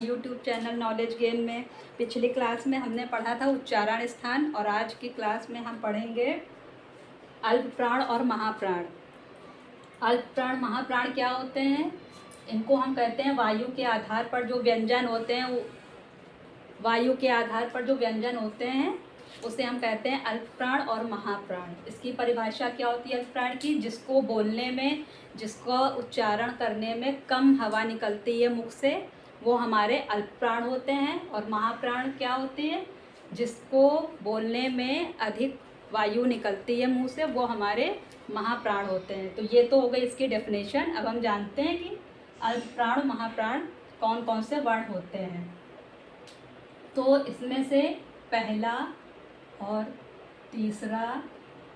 YouTube channel knowledge gain में पिछली class में हमने पढ़ा था उच्चारण स्थान, और आज की क्लास में हम पढ़ेंगे अल्प प्राण और महाप्राण। अल्प प्राण महाप्राण क्या होते हैं? इनको हम कहते हैं वायु के आधार पर जो व्यंजन होते हैं, वायु के आधार पर जो व्यंजन होते हैं उसे हम कहते हैं अल्प प्राण और महाप्राण। इसकी परिभाषा क्या होती है अल्प प्राण की? जिसको बोलने में, जिसको उच्चारण करने में कम हवा निकलती है मुख से, वो हमारे अल्प प्राण होते हैं। और महाप्राण क्या होती है? जिसको बोलने में अधिक वायु निकलती है मुंह से, वो हमारे महाप्राण होते हैं। तो ये तो हो गई इसकी डेफिनेशन। अब हम जानते हैं कि अल्प प्राण महाप्राण कौन कौन से वर्ण होते हैं। तो इसमें से पहला और तीसरा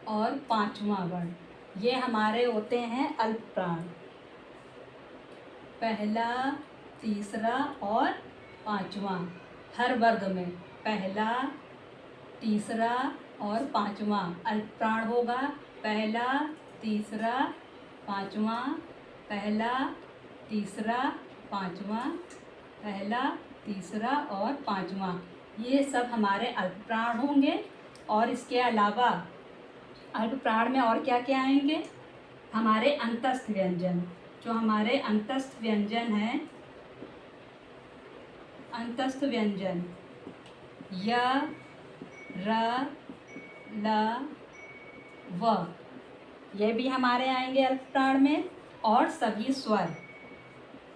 और पांचवा वर्ण ये हमारे होते हैं अल्प प्राण। पहला, तीसरा और पांचवा, हर वर्ग में पहला, तीसरा और पांचवा अल्प प्राण होगा। पहला, तीसरा, पांचवा, पहला, तीसरा, पांचवा, पहला, तीसरा और पांचवा, ये सब हमारे अल्प प्राण होंगे। और इसके अलावा अल्प प्राण में और क्या क्या आएंगे? हमारे अंतस्थ व्यंजन। जो हमारे अंतस्थ व्यंजन हैं, अंतस्थ व्यंजन य, र, ल, व, ये भी हमारे आएंगे अल्प प्राण में। और सभी स्वर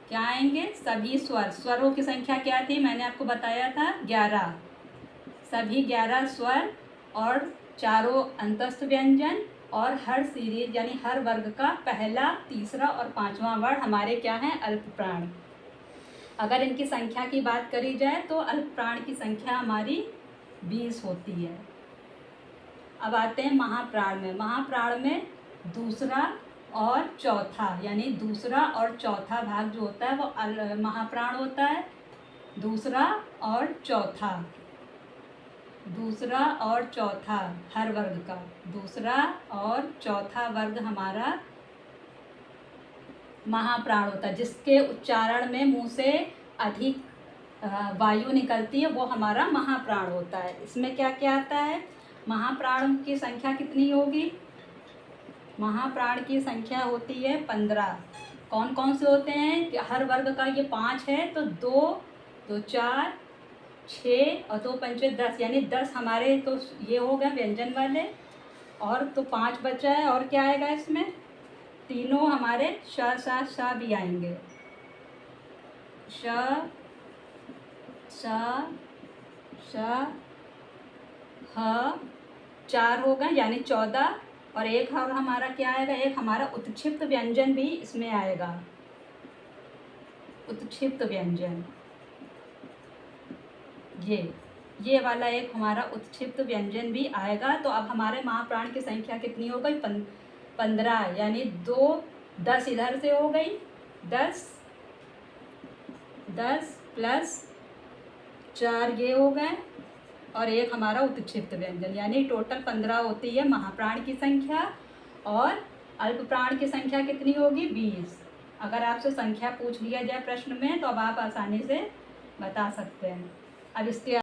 क्या आएंगे? सभी स्वर। स्वरों की संख्या क्या थी? मैंने आपको बताया था 11। सभी 11 स्वर और चारों अंतस्थ व्यंजन और हर सीरीज यानी हर वर्ग का पहला, तीसरा और पांचवा वर्ण हमारे क्या हैं? अल्प प्राण। अगर इनकी संख्या की बात करी जाए तो अल्प प्राण की संख्या हमारी 20 होती है। अब आते हैं महाप्राण में। महाप्राण में दूसरा और चौथा, यानी दूसरा और चौथा भाग जो होता है वो महाप्राण होता है। दूसरा और चौथा, दूसरा और चौथा हर वर्ग का, दूसरा और चौथा वर्ग हमारा महाप्राण होता है। जिसके उच्चारण में मुंह से अधिक वायु निकलती है वो हमारा महाप्राण होता है। इसमें क्या क्या आता है? महाप्राण की संख्या कितनी होगी? महाप्राण की संख्या होती है 15। कौन कौन से होते हैं? हर वर्ग का ये 5 है, तो 2, 2 4, 6 और 2 पंचे 10, यानी 10 हमारे तो ये हो गए व्यंजन वाले। और तो 5 बचा है। और क्या आएगा इसमें? तीनों हमारे श, सा, सा भी आएंगे। श, सा, श, ह, 4 हो गए यानी 14। और एक और हमारा क्या आएगा? एक हमारा उत्क्षिप्त व्यंजन भी इसमें आएगा। उत्क्षिप्त व्यंजन ये वाला एक हमारा उत्क्षिप्त व्यंजन भी आएगा। तो अब हमारे महाप्राण की संख्या कितनी हो गई? 15, यानी 2, 10 इधर से हो गई। 10 प्लस 4 ये हो गए, और एक हमारा उत्क्षिप्त व्यंजन, यानी टोटल 15 होती है महाप्राण की संख्या। और अल्प प्राण की संख्या कितनी होगी? 20। अगर आपसे संख्या पूछ लिया जाए प्रश्न में तो अब आप आसानी से बता सकते हैं। अब इसके